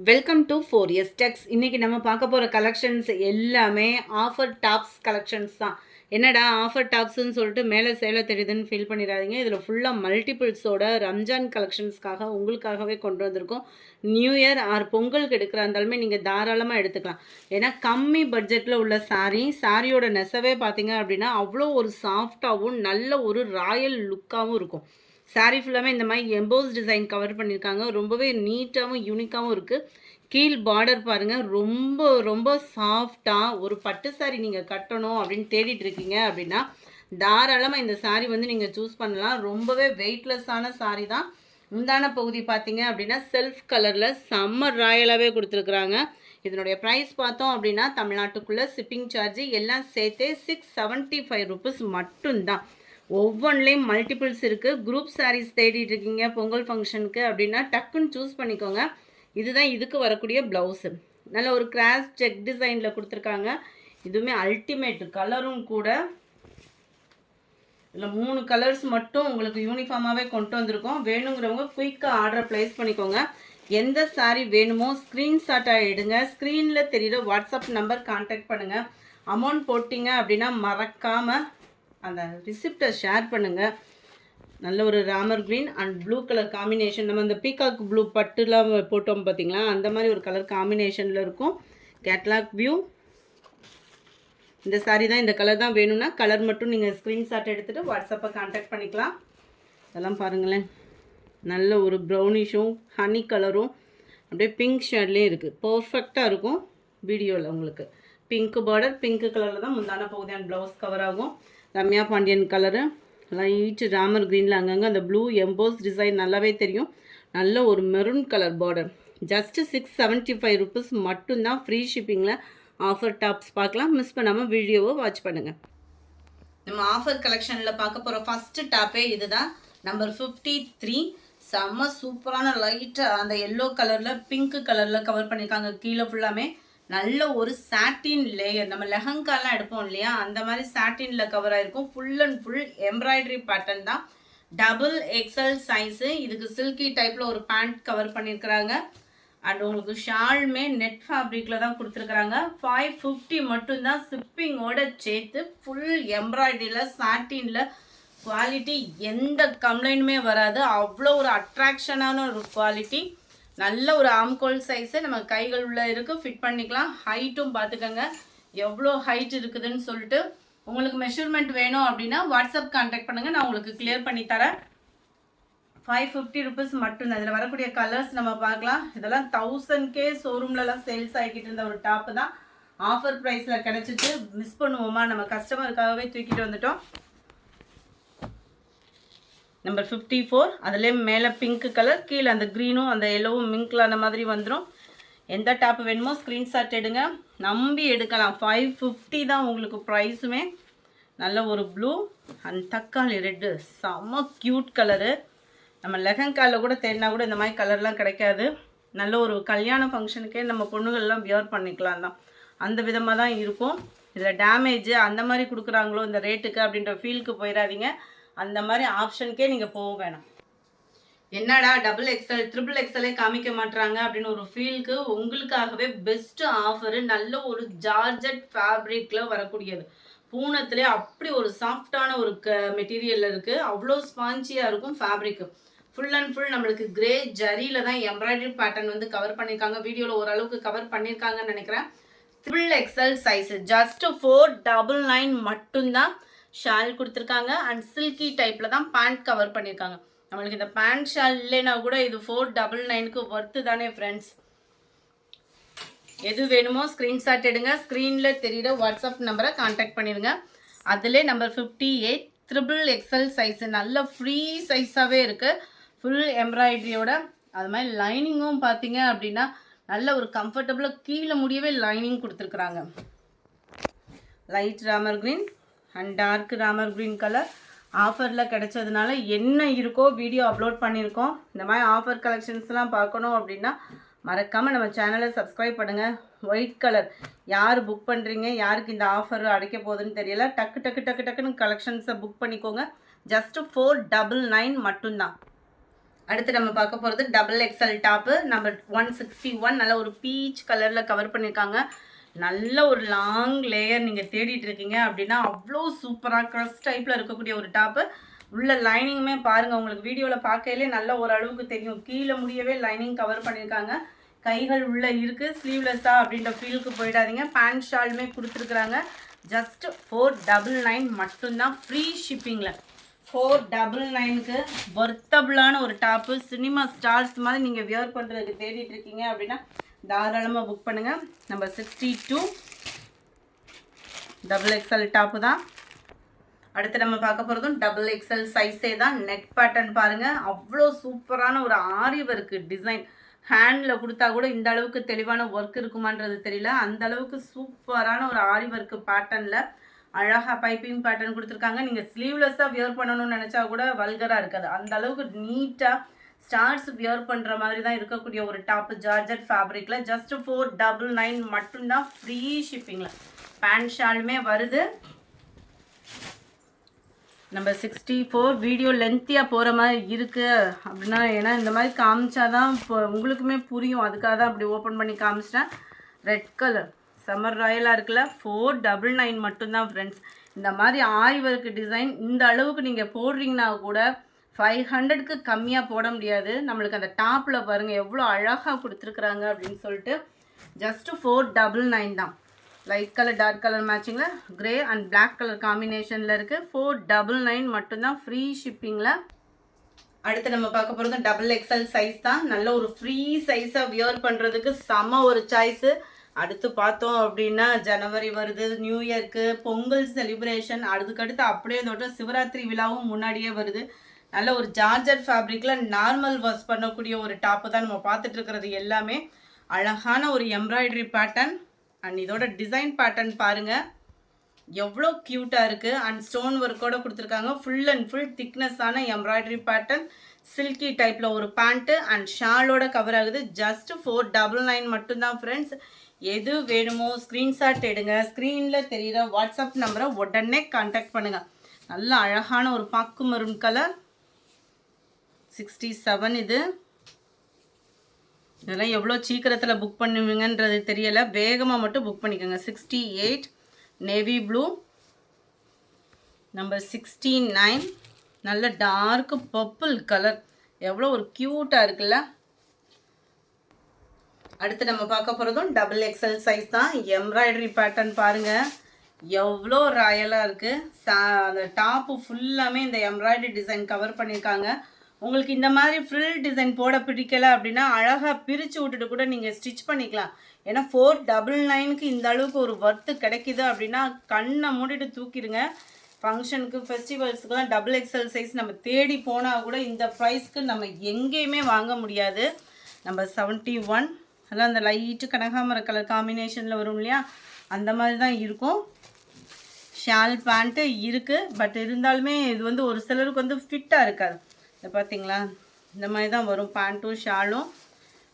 Welcome to 4S Techs. இன்றைக்கி நம்ம பார்க்க போகிற கலெக்ஷன்ஸ் எல்லாமே ஆஃபர் டாப்ஸ் கலெக்ஷன்ஸ் தான். என்னடா ஆஃபர் டாப்ஸ்ன்னு சொல்லிட்டு மேலே சேலை தெரியுதுன்னு ஃபீல் பண்ணிடாதீங்க. இதில் ஃபுல்லாக மல்டிபிள்ஸோட ரம்ஜான் கலெக்ஷன்ஸ்க்காக உங்களுக்காகவே கொண்டு வந்திருக்கோம். நியூ இயர் ஆர் பொங்கலுக்கு எடுக்கிறா இருந்தாலுமே நீங்கள் தாராளமாக எடுத்துக்கலாம். ஏன்னா கம்மி பட்ஜெட்டில் உள்ள சாரியோட நெசவே பார்த்தீங்க அப்படின்னா அவ்வளோ ஒரு சாஃப்டாகவும் நல்ல ஒரு ராயல் லுக்காகவும் இருக்கும். சாரீ ஃபுல்லாமே இந்த மாதிரி எம்போஸ் டிசைன் கவர் பண்ணியிருக்காங்க. ரொம்பவே நீட்டாகவும் யூனிக்காகவும் இருக்குது. கீழ் பார்டர் பாருங்கள், ரொம்ப ரொம்ப சாஃப்டாக ஒரு பட்டு சாரீ நீங்கள் கட்டணும் அப்படின்னு தேடிட்டு இருக்கீங்க அப்படின்னா தாராளமாக இந்த சாரீ வந்து நீங்கள் சூஸ் பண்ணலாம். ரொம்பவே வெயிட்லெஸ்ஸான சாரீ தான். முந்தான பகுதி பார்த்தீங்க அப்படின்னா செல்ஃப் கலரில் செம்ம ராயலாகவே கொடுத்துருக்குறாங்க. இதனுடைய ப்ரைஸ் பார்த்தோம் அப்படின்னா தமிழ்நாட்டுக்குள்ளே ஷிப்பிங் சார்ஜ் எல்லாம் சேர்த்தே 675 ருபீஸ் மட்டும்தான். ஒவ்வொன்றிலையும் மல்டிபிள்ஸ் இருக்குது. குரூப் சாரீஸ் தேடிட்டு இருக்கீங்க பொங்கல் ஃபங்க்ஷனுக்கு அப்படின்னா டக்குன்னு சூஸ் பண்ணிக்கோங்க. இதுதான் இதுக்கு வரக்கூடிய ப்ளவுஸு. நல்ல ஒரு கிராஸ் செக் டிசைனில் கொடுத்துருக்காங்க. இதுவுமே அல்டிமேட் கலரும் கூட. இதில் 3 கலர்ஸ் மட்டும் உங்களுக்கு யூனிஃபார்மாகவே கொண்டு வந்திருக்கோம். வேணுங்கிறவங்க குயிக்காக ஆர்டர் ப்ளேஸ் பண்ணிக்கோங்க. எந்த சாரீ வேணுமோ ஸ்க்ரீன்ஷாட்டாக எடுங்க. ஸ்க்ரீனில் தெரியுற வாட்ஸ்அப் நம்பர் கான்டாக்ட் பண்ணுங்கள். அமௌண்ட் போட்டிங்க அப்படின்னா மறக்காமல் அந்த ரிசிப்டை ஷேர் பண்ணுங்கள். நல்ல ஒரு Ramar green and blue colour combination. நம்ம அந்த பீகாக் ப்ளூ பட்டுலாம் போட்டோம் பார்த்திங்களா, அந்த மாதிரி ஒரு கலர் காம்பினேஷனில் இருக்கும். Catalogue view. இந்த சாரீ தான், இந்த கலர் தான் வேணும்னா கலர் மட்டும் நீங்கள் ஸ்க்ரீன்ஷாட் எடுத்துகிட்டு வாட்ஸ்அப்பை கான்டாக்ட் பண்ணிக்கலாம். இதெல்லாம் பாருங்களேன், நல்ல ஒரு ப்ரௌனிஷும் ஹனி கலரும் அப்படியே பிங்க் ஷேட்லேயும் இருக்குது. பர்ஃபெக்டாக இருக்கும். வீடியோவில் உங்களுக்கு பிங்க் பார்டர், பிங்க் கலரில் தான் முந்தான பகுதி அண்ட் ப்ளவுஸ் கவர் ஆகும். ரம்யா பாண்டியன் கலரு, லைட் ராமர் க்ரீனில் அங்கங்கே அந்த ப்ளூ எம்போஸ் டிசைன் நல்லாவே தெரியும். நல்ல ஒரு maroon colour border. Just 675 rupees மட்டும்தான். ஃப்ரீ ஷிப்பிங்கில் ஆஃபர் டாப்ஸ் பார்க்கலாம். மிஸ் பண்ணாமல் வீடியோவை வாட்ச் பண்ணுங்கள். நம்ம ஆஃபர் கலெக்ஷனில் பார்க்க போகிற ஃபஸ்ட்டு டாப்பே இதுதான். நம்பர் 53. செம்ம சூப்பரான லைட்டாக அந்த எல்லோ கலரில் பிங்க் கலரில் கவர் பண்ணியிருக்காங்க. கீழே ஃபுல்லாமே நல்ல ஒரு சாட்டின் லேயர். நம்ம லெஹங்காலாம் எடுப்போம் இல்லையா, அந்த மாதிரி சாட்டினில் கவர் ஆகிருக்கும். Full and full embroidery pattern தான். Double XL size. இதுக்கு சில்கி டைப்பில் ஒரு பேண்ட் கவர் பண்ணியிருக்கிறாங்க. அண்ட் உங்களுக்கு ஷால்மே நெட் ஃபேப்ரிக்கில் தான் கொடுத்துருக்குறாங்க. 550 மட்டும்தான் ஷிப்பிங்கோட சேர்த்து. ஃபுல் எம்ப்ராய்டரியில் சாட்டினில் குவாலிட்டி எந்த கம்ப்ளைண்ட்டுமே வராது. அவ்வளோ ஒரு அட்ராக்ஷனான ஒரு குவாலிட்டி. நல்ல ஒரு ஆம்கோல் சைஸு நம்ம கைகள் உள்ள இருக்குது. ஃபிட் பண்ணிக்கலாம். ஹைட்டும் பார்த்துக்கோங்க எவ்வளோ ஹைட் இருக்குதுன்னு சொல்லிட்டு. உங்களுக்கு மெஷர்மெண்ட் வேணும் அப்படின்னா வாட்ஸ்அப் கான்டாக்ட் பண்ணுங்கள், நான் உங்களுக்கு கிளியர் பண்ணி தரேன். 550 ருபீஸ் மட்டும்தான். இதில் வரக்கூடிய கலர்ஸ் நம்ம பார்க்கலாம். இதெல்லாம் 1000K ஷோரூம்லலாம் சேல்ஸ் ஆகிக்கிட்டு இருந்த ஒரு டாப்பு தான். ஆஃபர் ப்ரைஸில் கிடச்சிட்டு மிஸ் பண்ணுவோமா, நம்ம கஸ்டமருக்காகவே தூக்கிட்டு வந்துட்டோம். நம்பர் 54. அதிலே மேலே பிங்க் கலர், கீழே அந்த க்ரீனும் அந்த எல்லோவும் மிங்க்லான மாதிரி வந்துடும். எந்த டாப் வேணுமோ ஸ்க்ரீன்ஷாட் எடுங்க, நம்பி எடுக்கலாம். 550 தான் உங்களுக்கு ப்ரைஸுமே. நல்ல ஒரு ப்ளூ அண்ட் தக்காளி ரெட்டு, செம்ம க்யூட் கலரு. நம்ம லெஹங்காவில் கூட தேடினா கூட இந்த மாதிரி கலர்லாம் கிடைக்காது. நல்ல ஒரு கல்யாண ஃபங்க்ஷனுக்கே நம்ம பொண்ணுகள்லாம் வியர் பண்ணிக்கலாம் தான், அந்த விதமாக தான் இருக்கும். இதில் டேமேஜ் அந்த மாதிரி கொடுக்குறாங்களோ இந்த ரேட்டுக்கு அப்படின்ற ஃபீலுக்கு போயிடாதீங்க. அந்த மாதிரி ஆப்ஷனுக்கே நீங்கள் போக வேணாம். என்னடா டபுள் எக்ஸல் ட்ரிபிள் எக்ஸலே காமிக்க மாட்டுறாங்க அப்படின்னு ஒரு ஃபீலுக்கு உங்களுக்காகவே பெஸ்ட்டு ஆஃபரு. நல்ல ஒரு ஜார்ஜெட் ஃபேப்ரிக்கில் வரக்கூடியது. பூனத்திலே அப்படி ஒரு சாஃப்டான ஒரு மெட்டீரியலில் இருக்குது. அவ்வளோ ஸ்பான்ச்சியாக இருக்கும் ஃபேப்ரிக்கு. ஃபுல் அண்ட் ஃபுல் நம்மளுக்கு கிரே ஜரியில் தான் எம்ப்ராய்டரி பேட்டர்ன் வந்து கவர் பண்ணியிருக்காங்க. வீடியோவில் ஓரளவுக்கு கவர் பண்ணியிருக்காங்கன்னு நினைக்கிறேன். ட்ரிபிள் எக்ஸல் சைஸு ஜஸ்ட்டு 499 மட்டும்தான். ஷால் கொடுத்துருக்காங்க அண்ட் சில்கி டைப்பில் தான் பேண்ட் கவர் பண்ணியிருக்காங்க. நம்மளுக்கு இந்த பேண்ட் ஷால் இல்லைன்னா கூட இது 499க்கு ஒர்த்து தானே ஃப்ரெண்ட்ஸ். எது வேணுமோ ஸ்க்ரீன்ஷாட் எடுங்க. ஸ்க்ரீனில் தெரியுற வாட்ஸ்அப் நம்பரை கான்டாக்ட் பண்ணிடுங்க. அதிலே நம்பர் 58 ட்ரிபிள் எக்ஸல் சைஸு. நல்ல ஃப்ரீ சைஸாகவே இருக்குது. ஃபுல் எம்ப்ராய்டரியோட அது மாதிரி லைனிங்கும் பார்த்தீங்க அப்படின்னா நல்ல ஒரு கம்ஃபர்டபுளாக கீழே முடியவே லைனிங் கொடுத்துருக்குறாங்க. Light Ramar green and dark Ramar green colour ஆஃபரில் கிடைச்சதுனால என்ன இருக்கோ வீடியோ அப்லோட் பண்ணியிருக்கோம். இந்த மாதிரி ஆஃபர் கலெக்ஷன்ஸ்லாம் பார்க்கணும் அப்படின்னா மறக்காமல் நம்ம சேனலை சப்ஸ்கிரைப் பண்ணுங்கள். ஒயிட் கலர் யார் புக் பண்ணுறீங்க, யாருக்கு இந்த ஆஃபர் அடைக்க போகுதுன்னு தெரியல. டக்குன்னு கலெக்ஷன்ஸை புக் பண்ணிக்கோங்க. ஜஸ்ட்டு 499 மட்டும்தான். அடுத்து நம்ம பார்க்க போகிறது டபுள் எக்ஸல் டாப்பு நம்பர் 161. நல்ல ஒரு பீச் கலரில் கவர் பண்ணியிருக்காங்க. நல்ல ஒரு லாங் லேயர் நீங்கள் தேடிட்டு இருக்கீங்க அப்படின்னா அவ்வளோ சூப்பராக க்ரஸ் டைப்பில் இருக்கக்கூடிய ஒரு டாப்பு. உள்ள லைனிங்குமே பாருங்கள், உங்களுக்கு வீடியோவில் பார்க்கையிலே நல்ல ஓரளவுக்கு தெரியும். கீழே முடியவே லைனிங் கவர் பண்ணியிருக்காங்க. கைகள் உள்ளே இருக்குது. ஸ்லீவ்லெஸ்ஸாக அப்படின்ற ஃபீலுக்கு போயிடாதீங்க. பேண்ட் ஷாலுமே கொடுத்துருக்குறாங்க. ஜஸ்ட் 499 மட்டும்தான், ஃப்ரீ ஷிப்பிங்கில். 499க்கு வர்த்தபுளான ஒரு டாப்பு. சினிமா ஸ்டார்ஸ் மாதிரி நீங்கள் வியர் பண்ணுறதுக்கு தேடிட்டு இருக்கீங்க அப்படின்னா தாராளமாக புக் பண்ணுங்கள். நம்பர் 62 டபுள் எக்ஸல் டாப்பு தான். அடுத்து நம்ம பார்க்க போகிறதும் டபுள் எக்ஸல் சைஸே தான். நெக் பேட்டர்ன் பாருங்கள், அவ்வளோ சூப்பரான ஒரு ஆரி ஒர்க்கு டிசைன். ஹேண்டில் கொடுத்தா கூட இந்த அளவுக்கு தெளிவான ஒர்க் இருக்குமான்றது தெரியல. அந்த அளவுக்கு சூப்பரான ஒரு ஆரி ஒர்க்கு பேட்டர்னில் அழகாக பைப்பிங் பேட்டர்ன் கொடுத்துருக்காங்க. நீங்கள் ஸ்லீவ்லெஸ்ஸாக வியர் பண்ணணும்னு நினச்சா கூட வல்கராக இருக்காது. அந்த அளவுக்கு நீட்டாக ஸ்டார்ஸ் வியர் பண்ணுற மாதிரி தான் இருக்கக்கூடிய ஒரு டாப்பு. ஜார்ஜட் ஃபேப்ரிக்கில் ஜஸ்ட் 499 மட்டும்தான், ஃப்ரீ ஷிப்பிங்கில். பேண்ட் ஷாலுமே வருது. நம்பர் 64 வீடியோ லென்த்தியாக போகிற மாதிரி இருக்குது அப்படின்னா, ஏன்னா இந்த மாதிரி காமிச்சாதான் இப்போ உங்களுக்குமே புரியும். அதுக்காக தான் அப்படி ஓப்பன் பண்ணி காமிச்சிட்டேன். ரெட் கலர் சம்மர் ராயலாக இருக்குல்ல, 499 மட்டும்தான் ஃப்ரெண்ட்ஸ். இந்த மாதிரி ஆரி ஒர்க் டிசைன் இந்த அளவுக்கு நீங்கள் போடுறீங்கன்னா கூட 500க்கு கம்மியாக போட முடியாது. நம்மளுக்கு அந்த டாப்பில் பாருங்கள் எவ்வளோ அழகாக கொடுத்துருக்குறாங்க அப்படின்னு சொல்லிட்டு. ஜஸ்ட்டு 499 தான். லைட் கலர் டார்க் கலர் மேட்சிங்கில் கிரே அண்ட் பிளாக் கலர் காம்பினேஷனில் இருக்குது. 499 மட்டும்தான், ஃப்ரீ ஷிப்பிங்கில். அடுத்து நம்ம பார்க்க போகிறது டபுள் எக்ஸல் சைஸ் தான். நல்ல ஒரு ஃப்ரீ சைஸாக வியர் பண்ணுறதுக்கு செம்ம ஒரு சாய்ஸு. அடுத்து பார்த்தோம் அப்படின்னா ஜனவரி வருது, நியூ இயர்க்கு, பொங்கல் செலிப்ரேஷன், அதுக்கடுத்து அப்படியே தொட்ட சிவராத்திரி விழாவும் முன்னாடியே வருது. நல்ல ஒரு ஜார்ஜர் ஃபேப்ரிக்கில் நார்மல் வாஷ் பண்ணக்கூடிய ஒரு டாப்பு தான் நம்ம பார்த்துட்டு இருக்கிறது. எல்லாமே அழகான ஒரு எம்ப்ராய்டரி பேட்டர்ன் அண்ட் இதோட டிசைன் பேட்டர்ன் பாருங்கள் எவ்வளோ க்யூட்டாக இருக்குது. அண்ட் ஸ்டோன் ஒர்க்கோடு கொடுத்துருக்காங்க. ஃபுல் அண்ட் ஃபுல் திக்னஸான எம்ப்ராய்டரி பேட்டர்ன். சில்கி டைப்பில் ஒரு பேண்ட்டு அண்ட் ஷாலோட கவர் ஆகுது. ஜஸ்ட் 499 மட்டும்தான் ஃப்ரெண்ட்ஸ். எது வேணுமோ ஸ்க்ரீன்ஷாட் எடுங்க. ஸ்க்ரீனில் தெரிகிற வாட்ஸ்அப் நம்பரை உடனே கான்டாக்ட் பண்ணுங்கள். நல்ல அழகான ஒரு பாக்கு மரூன் கலர். 67 இது. இதெல்லாம் எவ்வளோ சீக்கிரத்தில் புக் பண்ணுவீங்கன்றது தெரியலை. வேகமாக மட்டும் புக் பண்ணிக்கோங்க. 68 நேவி ப்ளூ. நம்பர் 69 நல்ல டார்க் பர்பிள் கலர். எவ்வளோ ஒரு க்யூட்டாக இருக்குல்ல. அடுத்து நம்ம பார்க்க போகிறதும் டபுள் எக்ஸல் சைஸ் தான். எம்ப்ராய்டரி பேட்டர்ன் பாருங்கள் எவ்வளோ ராயலாக இருக்குது. அந்த டாப்பு ஃபுல்லாமே இந்த எம்ப்ராய்டரி டிசைன் கவர் பண்ணியிருக்காங்க. உங்களுக்கு இந்த மாதிரி ஃப்ரில் டிசைன் போட பிடிக்கலை அப்படின்னா அழகாக பிரித்து விட்டுட்டு கூட நீங்கள் ஸ்டிச் பண்ணிக்கலாம். ஏன்னா 499க்கு இந்த அளவுக்கு ஒரு ஒர்த்து கிடைக்கிது அப்படின்னா கண்ணை மூடிட்டு தூக்கிடுங்க. ஃபங்க்ஷனுக்கு ஃபெஸ்டிவல்ஸுக்கெலாம் டபுள் எக்ஸல் சைஸ் நம்ம தேடி போனால் கூட இந்த ப்ரைஸ்க்கு நம்ம எங்கேயுமே வாங்க முடியாது. நம்பர் 71 அதெல்லாம் அந்த லைட்டு கனகாமர கலர் காம்பினேஷனில் வரும் இல்லையா, அந்த மாதிரி தான் இருக்கும். ஷால் பேண்ட்டு இருக்குது. பட் இருந்தாலுமே இது வந்து ஒரு சிலருக்கு வந்து ஃபிட்டாக இருக்காது. இதை பார்த்தீங்களா, இந்த மாதிரி தான் வரும் பேண்ட்டும் ஷாலும்.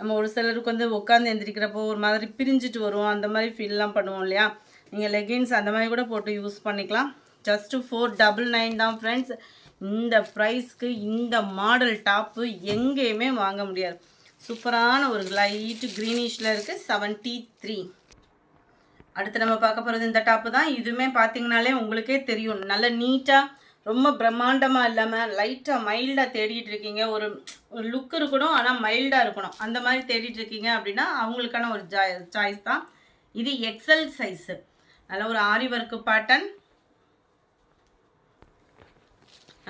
நம்ம ஒரு சிலருக்கு வந்து உட்காந்து எந்திரிக்கிறப்போ ஒரு மாதிரி பிரிஞ்சிட்டு வரும், அந்த மாதிரி ஃபீல்லாம் பண்ணுவோம் இல்லையா. நீங்கள் லெகின்ஸ் அந்த மாதிரி கூட போட்டு யூஸ் பண்ணிக்கலாம். ஜஸ்ட்டு 499 தான் ஃப்ரெண்ட்ஸ். இந்த ப்ரைஸ்க்கு இந்த மாடல் டாப்பு எங்கேயுமே வாங்க முடியாது. சூப்பரான ஒரு லைட்டு க்ரீனிஷில் இருக்குது. 73. அடுத்து நம்ம பார்க்க போகிறது இந்த டாப்பு தான். இதுவுமே பார்த்தீங்கனாலே உங்களுக்கே தெரியும், நல்ல நீட்டாக ரொம்ப பிரம்மாண்டமாக இல்லாமல் லைட்டாக மைல்டாக தேடிட்டு இருக்கீங்க. ஒரு லுக் இருக்கணும் ஆனால் மைல்டாக இருக்கணும், அந்த மாதிரி தேடிட்டு இருக்கீங்க அப்படின்னா அவங்களுக்கான ஒரு சாய்ஸ் தான் இது. XL size. நல்ல ஒரு ஆரி ஒர்க்கு பேட்டர்ன்,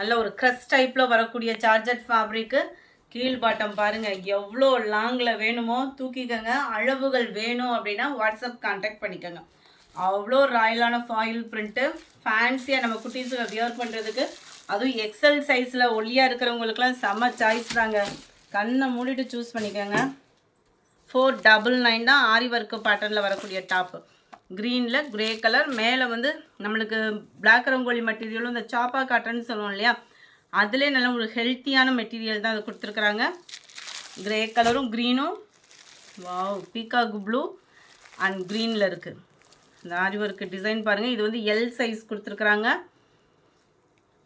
நல்ல ஒரு க்ரஸ் டைப்பில் வரக்கூடிய ஜார்ஜட் ஃபேப்ரிக்கு. கீழ் பாட்டம் பாருங்கள் எவ்வளோ லாங்கில் வேணுமோ தூக்கிக்கங்க. அளவுகள் வேணும் அப்படின்னா வாட்ஸ்அப் கான்டாக்ட் பண்ணிக்கோங்க. அவ்வளோ ராயலான ஃபாயில் பிரிண்ட்டு. ஃபேன்சியாக நம்ம குட்டீஸுக்கு வியர் பண்ணுறதுக்கு, அதுவும் எக்ஸல் சைஸில் ஒல்லியாக இருக்கிறவங்களுக்குலாம் செம்ம சாய்ஸ் தாங்க. கண்ணை மூடிட்டு சூஸ் பண்ணிக்கோங்க. 499 தான். ஆரி ஒர்க்கு பேட்டர்னில் வரக்கூடிய டாப்பு. க்ரீனில் க்ரே கலர். மேலே வந்து நம்மளுக்கு பிளாக் ரங்கோலி மெட்டீரியலும் இந்த சாப்பா காட்டன் சொல்லுவோம் இல்லையா, அதிலே நல்ல ஒரு ஹெல்த்தியான மெட்டீரியல் தான் அது கொடுத்துருக்குறாங்க. க்ரே கலரும் க்ரீனும் வாவ் பீகாக் ப்ளூ அண்ட் க்ரீனில் இருக்குது. இந்த ஆரி ஒர்க்கு டிசைன் பாருங்கள். இது வந்து எல் சைஸ் கொடுத்துருக்குறாங்க.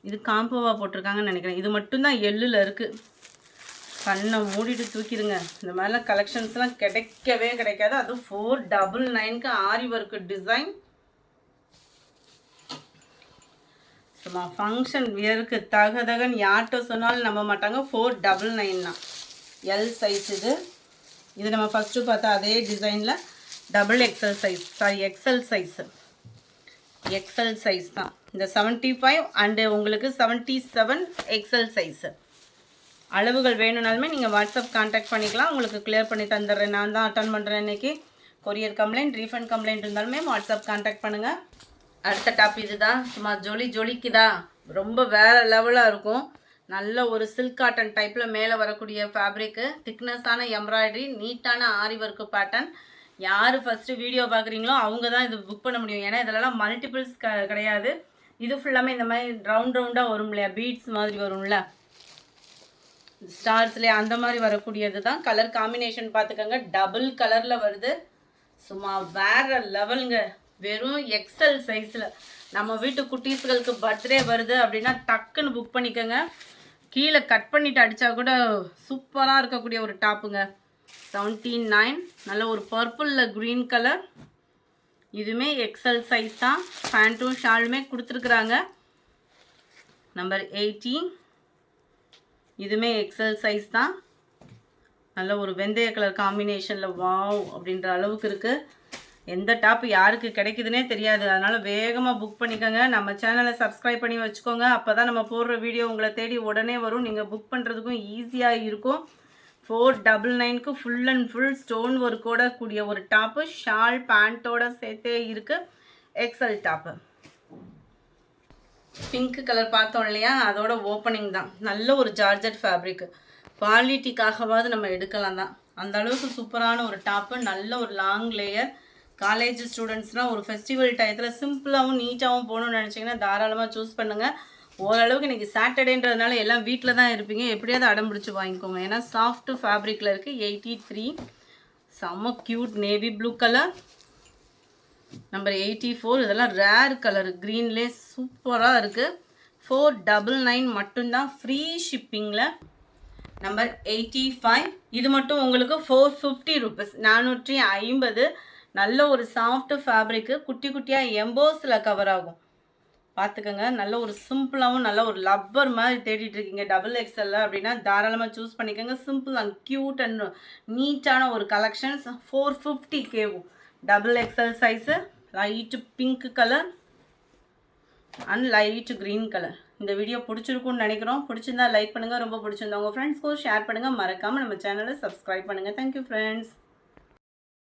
இது காம்போவாக போட்டிருக்காங்கன்னு நினைக்கிறேன். இது மட்டும்தான் எல்லில் இருக்குது. கண்ணை மூடிட்டு தூக்கிடுங்க. இந்த மாதிரிலாம் கலெக்ஷன்ஸ்லாம் கிடைக்கவே கிடைக்காது. அதுவும் 499க்கு ஆரி ஒர்க்கு டிசைன். சும்மா ஃபங்க்ஷன் வியருக்கு தகன்னு யார்கிட்ட சொன்னாலும் நம்ப மாட்டாங்க. 499 தான் எல் சைஸ் இது. இது நம்ம ஃபஸ்ட்டு பார்த்தா அதே டிசைனில் XXL size, sorry XL size, XL size தான். இந்த 75 அண்டு உங்களுக்கு 77 எக்ஸல் சைஸு. அளவுகள் வேணும்னாலுமே நீங்கள் வாட்ஸ்அப் கான்டாக்ட் பண்ணிக்கலாம். உங்களுக்கு கிளியர் பண்ணி தந்துடுறேன். நான் தான் அட்டன் பண்ணுறேன் இன்றைக்கி. கொரியர் கம்ப்ளைண்ட், ரீஃபண்ட் கம்ப்ளைண்ட் இருந்தாலுமே வாட்ஸ்அப் கான்டாக்ட் பண்ணுங்கள். அடுத்த டாப் இது தான். சும்மா ஜொலிக்குதா, ரொம்ப வேறு லெவலாக இருக்கும். நல்ல ஒரு சில்க் காட்டன் டைப்பில் மேலே வரக்கூடிய ஃபேப்ரிக்கு, திக்னஸான எம்ப்ராய்டரி, நீட்டான ஆரி ஒர்க்கு பேட்டர்ன். யார் ஃபஸ்ட்டு வீடியோ பார்க்குறீங்களோ அவங்க தான் இது புக் பண்ண முடியும். ஏன்னா இதெல்லாம் மல்டிபிள்ஸ் கிடையாது. இது ஃபுல்லாமே இந்த மாதிரி ரவுண்டாக வரும் இல்லையா, பீட்ஸ் மாதிரி வரும்ல, ஸ்டார்ஸ்லேயே அந்த மாதிரி வரக்கூடியது தான். கலர் காம்பினேஷன் பார்த்துக்கோங்க, டபுள் கலரில் வருது. சும்மா வேறு லெவலுங்க. வெறும் எக்ஸல் சைஸில் நம்ம வீட்டு குட்டீஸ்களுக்கு பர்த்டே வருது அப்படின்னா டக்குன்னு புக் பண்ணிக்கோங்க. கீழே கட் பண்ணிவிட்டு அடித்தா கூட சூப்பராக இருக்கக்கூடிய ஒரு டாப்புங்க. 79. நல்ல ஒரு பர்பிளில் க்ரீன் கலர். இதுவுமே எக்ஸல் சைஸ் தான். பேண்ட்டும் ஷாலுமே கொடுத்துருக்குறாங்க. நம்பர் 80. இதுவுமே எக்ஸல் சைஸ் தான். நல்ல ஒரு வெந்தய கலர் காம்பினேஷனில் வாவ் அப்படின்ற அளவுக்கு இருக்குது. எந்த டாப் யாருக்கு கிடைக்குதுன்னே தெரியாது. அதனால் வேகமாக புக் பண்ணிக்கோங்க. நம்ம சேனலை சப்ஸ்கிரைப் பண்ணி வச்சுக்கோங்க. அப்போ தான் நம்ம போடுற வீடியோ உங்களை தேடி உடனே வரும். நீங்கள் புக் பண்ணுறதுக்கும் ஈஸியாக இருக்கும். 499க்கு ஃபுல் அண்ட் ஃபுல் ஸ்டோன் ஒர்க்கோட கூடிய ஒரு டாப்பு, ஷால் பேண்ட்டோட சேர்த்தே இருக்குது. XL top. பிங்க் கலர் பார்த்தோம் இல்லையா, அதோட ஓப்பனிங் தான். நல்ல ஒரு ஜார்ஜட் ஃபேப்ரிக்கு, குவாலிட்டிக்காகவாவது நம்ம எடுக்கலாம் தான். அந்த அளவுக்கு சூப்பரான ஒரு டாப்பு. நல்ல ஒரு லாங் லேயர். காலேஜ் ஸ்டூடெண்ட்ஸ்னால் ஒரு ஃபெஸ்டிவல் டயத்தில் சிம்பிளாகவும் நீட்டாகவும் போகணுன்னு நினச்சிங்கன்னா தாராளமாக சூஸ் பண்ணுங்கள். ஓரளவுக்கு இன்றைக்கி சாட்டர்டேன்றதுனால எல்லாம் வீட்டில் தான் இருப்பீங்க. எப்படியாவது அடம் பிடிச்சி வாங்கிக்கோங்க. ஏன்னா சாஃப்ட்டு ஃபேப்ரிக்கில் இருக்குது. 83. செம்ம cute navy blue colour. Number 84. இதெல்லாம் ரேர் கலர், க்ரீன்லே சூப்பராக இருக்குது. 499 மட்டும்தான், ஃப்ரீ ஷிப்பிங்கில். நம்பர் 85. இது மட்டும் உங்களுக்கு 450 ருபீஸ், 450. நல்ல ஒரு சாஃப்ட் ஃபேப்ரிக்கு, குட்டி குட்டியாக எம்போஸில் கவர் ஆகும். பார்த்துக்கோங்க. நல்ல ஒரு சிம்பிளாகவும் நல்ல ஒரு லப்பர் மாதிரி தேடிட்டு இருக்கீங்க XXL அப்படின்னா தாராளமாக சூஸ் பண்ணிக்கோங்க. சிம்பிள் அண்ட் க்யூட் அண்ட் நீட்டான ஒரு collections. 450 கேவும். XXL size. Light pink colour and light green colour. இந்த வீடியோ பிடிச்சிருக்குன்னு நினைக்கிறோம். பிடிச்சிருந்தா லைக் பண்ணுங்கள். ரொம்ப பிடிச்சிருந்தா உங்கள் ஃப்ரெண்ட்ஸ்க்கும் ஷேர் பண்ணுங்கள். மறக்காமல் நம்ம சேனலை சப்ஸ்கிரைப் பண்ணுங்கள். Thank you friends.